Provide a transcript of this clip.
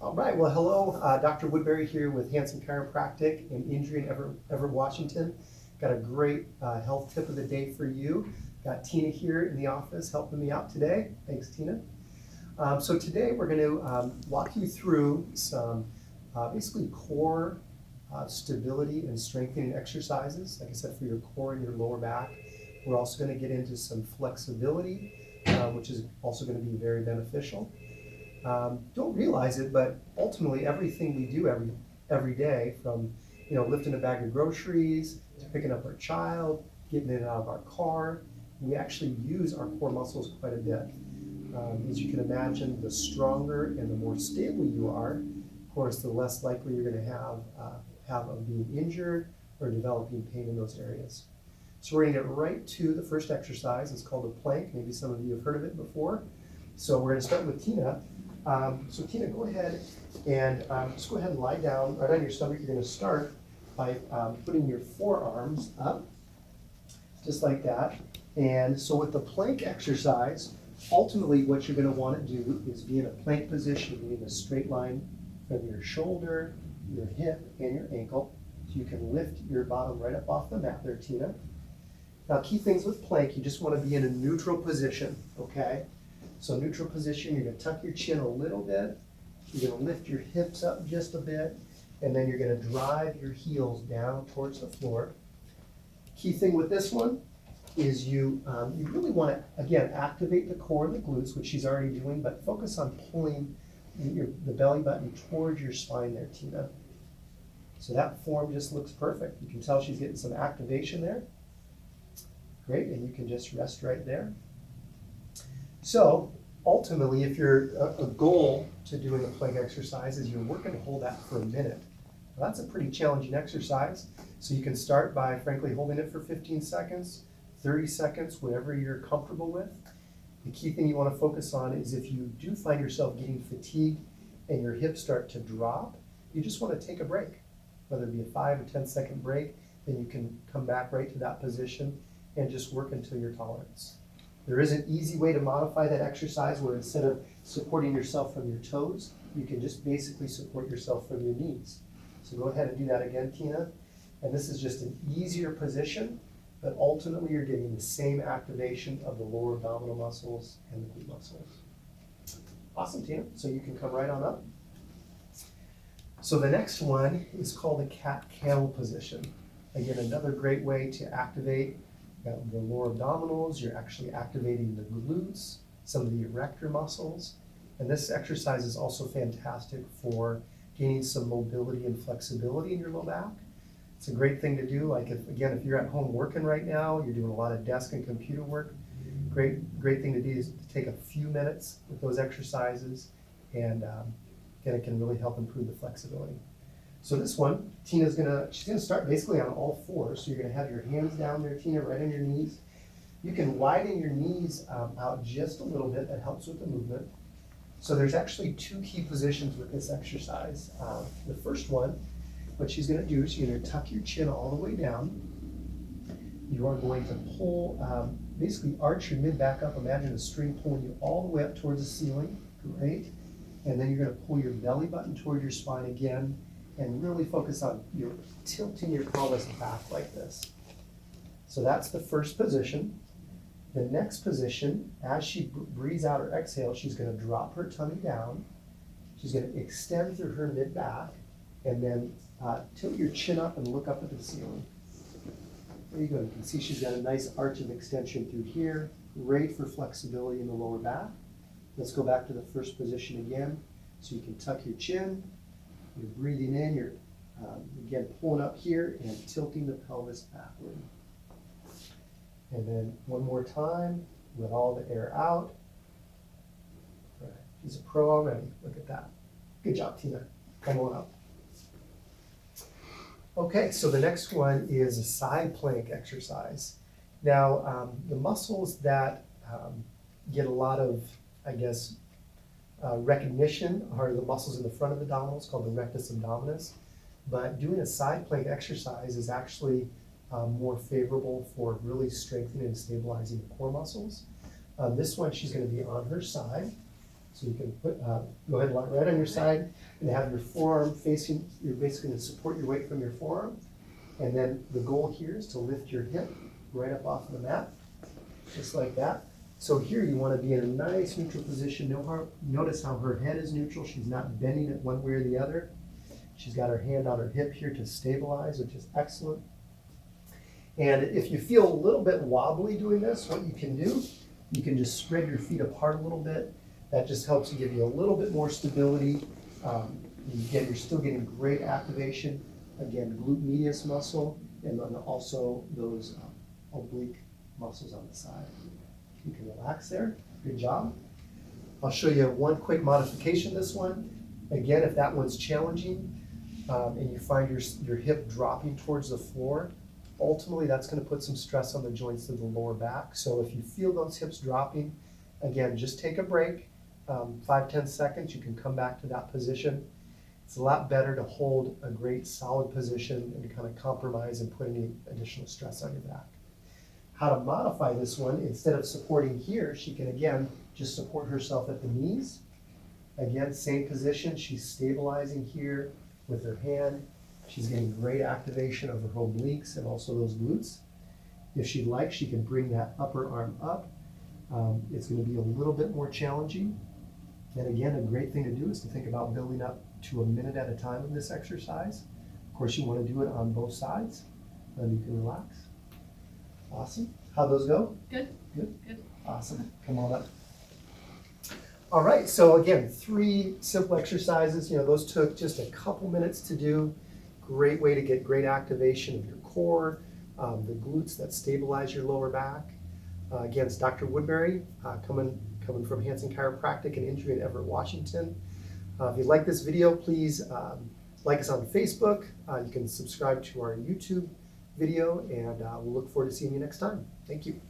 All right, well, hello, Dr. Woodbury here with Hanson Chiropractic in Injury in Everett, Washington. Got a great health tip of the day for you. Got Tina here in the office helping me out today. Thanks, Tina. So today we're going to walk you through some basically core stability and strengthening exercises. Like I said, for your core and your lower back. We're also going to get into some flexibility, which is also going to be very beneficial. Don't realize it, but ultimately everything we do every day, from lifting a bag of groceries to picking up our child, getting in and out of our car, we actually use our core muscles quite a bit. As you can imagine, the stronger and the more stable you are, of course, the less likely you're going to have of being injured or developing pain in those areas. So we're going to get right to the first exercise. It's called a plank. Maybe some of you have heard of it before. So we're going to start with Tina. So Tina, go ahead and just go ahead and lie down right on your stomach. You're going to start by putting your forearms up, just like that. And so with the plank exercise, ultimately what you're going to want to do is be in a plank position, be in a straight line from your shoulder, your hip, and your ankle. So you can lift your bottom right up off the mat there, Tina. Now, key things with plank, you just want to be in a neutral position, okay? So neutral position, you're going to tuck your chin a little bit, you're going to lift your hips up just a bit, and then you're going to drive your heels down towards the floor. Key thing with this one is you really want to, again, activate the core and the glutes, which she's already doing, but focus on pulling the belly button towards your spine there, Tina. So that form just looks perfect. You can tell she's getting some activation there. Great, and you can just rest right there. So ultimately, if you're a goal to doing a plank exercise is you're working to hold that for a minute. Well, that's a pretty challenging exercise. So you can start by, frankly, holding it for 15 seconds, 30 seconds, whatever you're comfortable with. The key thing you want to focus on is if you do find yourself getting fatigued and your hips start to drop, you just want to take a break, whether it be a 5 or 10 second break, then you can come back right to that position and just work until your tolerance. There is an easy way to modify that exercise where instead of supporting yourself from your toes, you can just basically support yourself from your knees. So go ahead and do that again, Tina. And this is just an easier position, but ultimately you're getting the same activation of the lower abdominal muscles and the glute muscles. Awesome, Tina. So you can come right on up. So the next one is called a cat-camel position. Again, another great way to activate the lower abdominals. You're actually activating the glutes, some of the erector muscles. And this exercise is also fantastic for gaining some mobility and flexibility in your low back. It's a great thing to do. Like if you're at home working right now, you're doing a lot of desk and computer work, great thing to do is to take a few minutes with those exercises, and again, it can really help improve the flexibility. So this one, she's gonna start basically on all fours. So you're gonna have your hands down there, Tina, right on your knees. You can widen your knees out just a little bit. That helps with the movement. So there's actually two key positions with this exercise. The first one, what she's gonna do is you're gonna tuck your chin all the way down. You are going to pull, basically arch your mid back up. Imagine a string pulling you all the way up towards the ceiling. Great. And then you're gonna pull your belly button toward your spine again, and really focus on your tilting your pelvis back like this. So that's the first position. The next position, as she breathes out or exhales, she's going to drop her tummy down. She's going to extend through her mid-back, and then tilt your chin up and look up at the ceiling. There you go. You can see she's got a nice arch of extension through here. Great for flexibility in the lower back. Let's go back to the first position again. So you can tuck your chin. You're breathing in, you're again pulling up here and tilting the pelvis backward. And then one more time, let all the air out. All right. She's a pro already, look at that. Good job, Tina. Come on up. Okay, so the next one is a side plank exercise. Now, the muscles that get a lot of, recognition are the muscles in the front of the abdominals called the rectus abdominis, but doing a side plank exercise is actually more favorable for really strengthening and stabilizing the core muscles. This one, she's going to be on her side. So you can go ahead and lie right on your side and have your forearm facing, you're basically going to support your weight from your forearm. And then the goal here is to lift your hip right up off the mat, just like that. So here you want to be in a nice neutral position. Notice how her head is neutral. She's not bending it one way or the other. She's got her hand on her hip here to stabilize, which is excellent. And if you feel a little bit wobbly doing this, what you can do, you can just spread your feet apart a little bit. That just helps to give you a little bit more stability. Again, you're still getting great activation. Again, glute medius muscle, and then also those oblique muscles on the side. You can relax there. Good job. I'll show you one quick modification of this one. Again, if that one's challenging and you find your hip dropping towards the floor, ultimately that's going to put some stress on the joints of the lower back. So if you feel those hips dropping, again, just take a break, 5-10 seconds. You can come back to that position. It's a lot better to hold a great solid position and kind of compromise and put any additional stress on your back. How to modify this one, instead of supporting here, she can again just support herself at the knees. Again, same position, she's stabilizing here with her hand. She's getting great activation of her obliques and also those glutes. If she'd like, she can bring that upper arm up. It's going to be a little bit more challenging. And again, a great thing to do is to think about building up to a minute at a time of this exercise. Of course, you want to do it on both sides, and you can relax. Awesome. How'd those go? Good. Good? Good. Awesome. Come on up. All right, so again, 3 simple exercises. Those took just a couple minutes to do. Great way to get great activation of your core, the glutes that stabilize your lower back. Again, it's Dr. Woodbury coming from Hanson Chiropractic in Injury in Everett, Washington. If you like this video, please like us on Facebook. You can subscribe to our YouTube video, and we'll look forward to seeing you next time. Thank you.